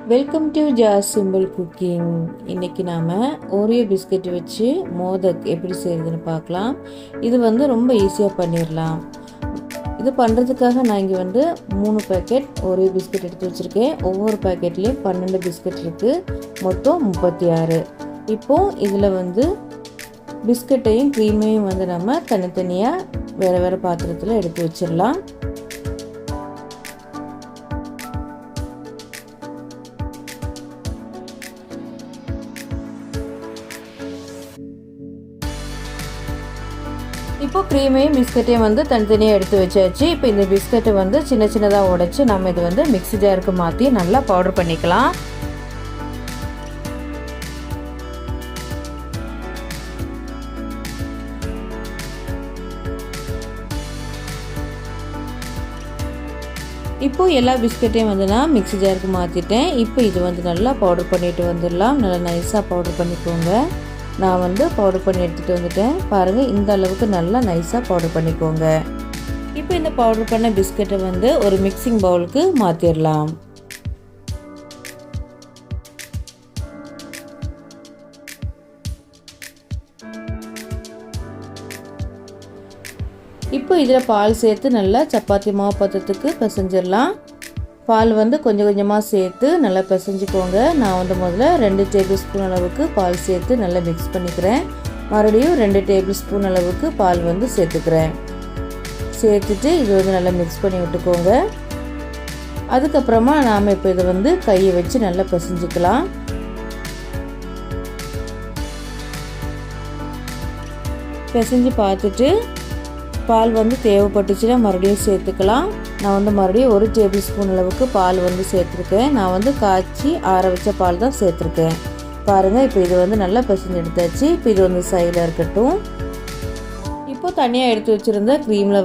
Welcome to Jas simple cooking. இன்றைக்கி நாம் Oreo biscuit வச்சு மோதக் எப்படி செய்கிறதுன்னு பார்க்கலாம். இது ரொம்ப ஈஸியாக பண்ணிடலாம். இது பண்ணுறதுக்காக நான் இங்கே 3 பேக்கெட் ஓரியோ பிஸ்கட் எடுத்து வச்சுருக்கேன். ஒவ்வொரு பேக்கெட்லேயும் 12 பிஸ்கட் இருக்குது, மொத்தம் 36. இப்போது இதில் பிஸ்கட்டையும் க்ரீமையும் நம்ம தனித்தனியாக வேறு பாத்திரத்தில் எடுத்து வச்சிடலாம். இப்போ க்ரீமையும் பிஸ்கட்டையும் தனித்தனியாக எடுத்து வச்சாச்சு. இப்போ இந்த பிஸ்கட்டை சின்ன சின்னதாக உடைச்சி நம்ம இது மிக்ஸி ஜாருக்கு மாற்றி நல்லா பவுடர் பண்ணிக்கலாம். இப்போ எல்லா பிஸ்கட்டையும் நான் மிக்ஸி ஜாருக்கு மாற்றிட்டேன். இப்போ இது நல்லா பவுடர் பண்ணிட்டு வந்துடலாம். நல்லா நைஸாக பவுடர் பண்ணிக்கோங்க. நான் பவுடர் பண்ணி எடுத்துகிட்டு வந்துட்டேன். பாருங்கள், இந்த அளவுக்கு நல்லா நைஸாக பவுடர் பண்ணிக்கோங்க. இப்போ இந்த பவுடர் பண்ண பிஸ்கட்டை ஒரு மிக்சிங் பவுலுக்கு மாற்றிடலாம். இப்போ இதில் பால் சேர்த்து நல்லா சப்பாத்தி மாவு பதத்துக்கு பிசைஞ்சிடலாம். பால் கொஞ்சம் கொஞ்சமாக சேர்த்து நல்லா பிசைஞ்சிக்கோங்க. நான் முதல்ல 2 டேபிள் ஸ்பூன் அளவுக்கு பால் சேர்த்து நல்லா மிக்ஸ் பண்ணிக்கிறேன். மறுபடியும் 2 டேபிள் ஸ்பூன் அளவுக்கு பால் சேர்த்துக்கிறேன். சேர்த்துட்டு இது நல்லா மிக்ஸ் பண்ணி விட்டுக்கோங்க. அதுக்கப்புறமா நாம் இப்போ இதை கையை வச்சு நல்லா பிசைஞ்சிக்கலாம். பிசைஞ்சு பார்த்துட்டு பால் தேவைப்பட்டுச்சுன்னா மறுபடியும் சேர்த்துக்கலாம். நான் மறுபடியும் 1 டேபிள் ஸ்பூன் அளவுக்கு பால் சேர்த்துருக்கேன். நான் காய்ச்சி ஆற வச்ச பால் தான் சேர்த்துருக்கேன். பாருங்கள், இப்போ இது நல்லா பிசைஞ்சு எடுத்தாச்சு. இப்போ இது சைடில் இருக்கட்டும். இப்போ தனியாக எடுத்து வச்சுருந்த க்ரீமில்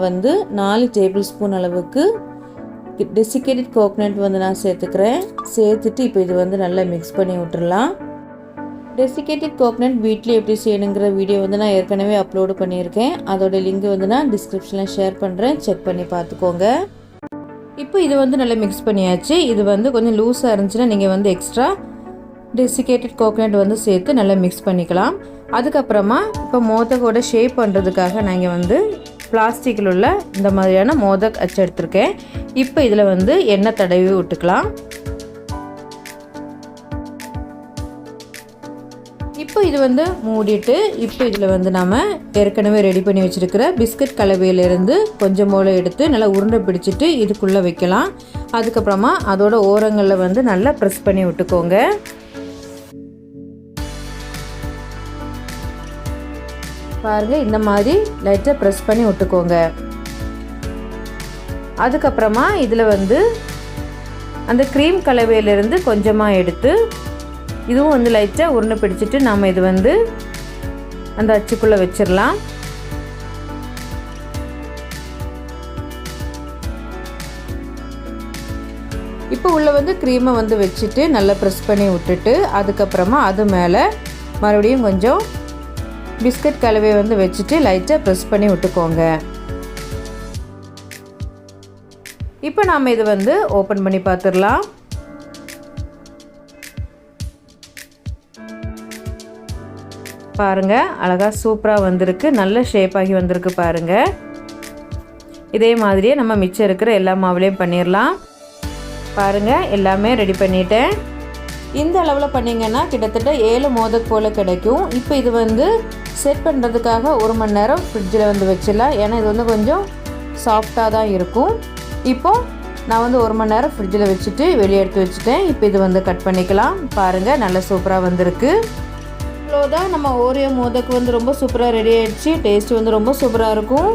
4 டேபிள் ஸ்பூன் அளவுக்கு டெசிகேட்டட் கோகனட் நான் சேர்த்துக்கிறேன். சேர்த்துட்டு இப்போ இது நல்லா மிக்ஸ் பண்ணி விட்டுடலாம். டெசிகேட்டட் கோகனட் வீட்டில் எப்படி செய்யணுங்கிற வீடியோ நான் ஏற்கனவே அப்லோடு பண்ணியிருக்கேன். அதோட லிங்க் நான் டிஸ்கிரிப்ஷனில் ஷேர் பண்ணுறேன், செக் பண்ணி பார்த்துக்கோங்க. இப்போ இது நல்லா மிக்ஸ் பண்ணியாச்சு. இது கொஞ்சம் லூஸாக இருந்துச்சுன்னா நீங்கள் எக்ஸ்ட்ரா டெசிகேட்டட் கோகனட் சேர்த்து நல்லா மிக்ஸ் பண்ணிக்கலாம். அதுக்கப்புறமா இப்போ மோதக்கோட ஷேப் பண்ணுறதுக்காக நான் பிளாஸ்டிக்கில் உள்ள இந்த மாதிரியான மோதக் அச்சு எடுத்திருக்கேன். இப்போ இதில் எண்ணெய் தடவி விட்டுக்கலாம். இப்போ இது மூடிட்டு இப்போ இதில் நம்ம ஏற்கனவே ரெடி பண்ணி வச்சுருக்கிற பிஸ்கட் கலவையிலேருந்து கொஞ்சம் போல் எடுத்து நல்லா உருண்டை பிடிச்சிட்டு இதுக்குள்ளே வைக்கலாம். அதுக்கப்புறமா அதோட ஓரங்களில் நல்லா ப்ரெஸ் பண்ணி விட்டுக்கோங்க. பாருங்கள், இந்த மாதிரி லைட்டாக ப்ரெஸ் பண்ணி விட்டுக்கோங்க. அதுக்கப்புறமா இதில் அந்த க்ரீம் கலவையிலேருந்து கொஞ்சமாக எடுத்து இதுவும் லைட்டாக உருண்டை பிடிச்சிட்டு நாம் இது அந்த அச்சுக்குள்ளே வச்சிடலாம். இப்போ உள்ள க்ரீமை வச்சுட்டு நல்லா ப்ரெஸ் பண்ணி விட்டுட்டு அதுக்கப்புறமா அது மேலே மறுபடியும் கொஞ்சம் பிஸ்கட் கலவையை வச்சுட்டு லைட்டாக ப்ரெஸ் பண்ணி விட்டுக்கோங்க. இப்போ நாம் இது ஓப்பன் பண்ணி பார்த்துடலாம். பாருங்கள், அழகாக சூப்பராக வந்திருக்கு. நல்ல ஷேப்பாகி வந்திருக்கு பாருங்கள். இதே மாதிரியே நம்ம மிச்சம் இருக்கிற எல்லா மாவுலேயும் பண்ணிடலாம். பாருங்கள், எல்லாமே ரெடி பண்ணிட்டேன். இந்த அளவில் பண்ணிங்கன்னா கிட்டத்தட்ட 7 மோதக் போல் கிடைக்கும். இப்போ இது செட் பண்ணுறதுக்காக 1 மணி நேரம் ஃப்ரிட்ஜில் வச்சிடலாம். ஏன்னா இது கொஞ்சம் சாஃப்டாக தான் இருக்கும். இப்போது நான் 1 மணி நேரம் ஃப்ரிட்ஜில் வச்சுட்டு வெளியே எடுத்து வச்சுட்டேன். இப்போ இது கட் பண்ணிக்கலாம். பாருங்கள், நல்ல சூப்பராக வந்திருக்கு. அவ்வளோதான், நம்ம ஓரியோ மோதக் ரொம்ப சூப்பராக ரெடி ஆகிடுச்சு. டேஸ்ட் ரொம்ப சூப்பராக இருக்கும்.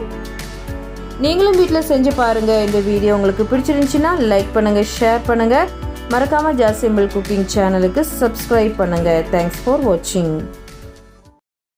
நீங்களும் வீட்டில் செஞ்சு பாருங்கள். இந்த வீடியோ உங்களுக்கு பிடிச்சிருந்துச்சின்னா லைக் பண்ணுங்கள், ஷேர் பண்ணுங்கள். மறக்காமல் ஜாஸ் சிம்பிள் குக்கிங் சேனலுக்கு சப்ஸ்கிரைப் பண்ணுங்கள். தேங்க்ஸ் ஃபார் வாட்சிங்.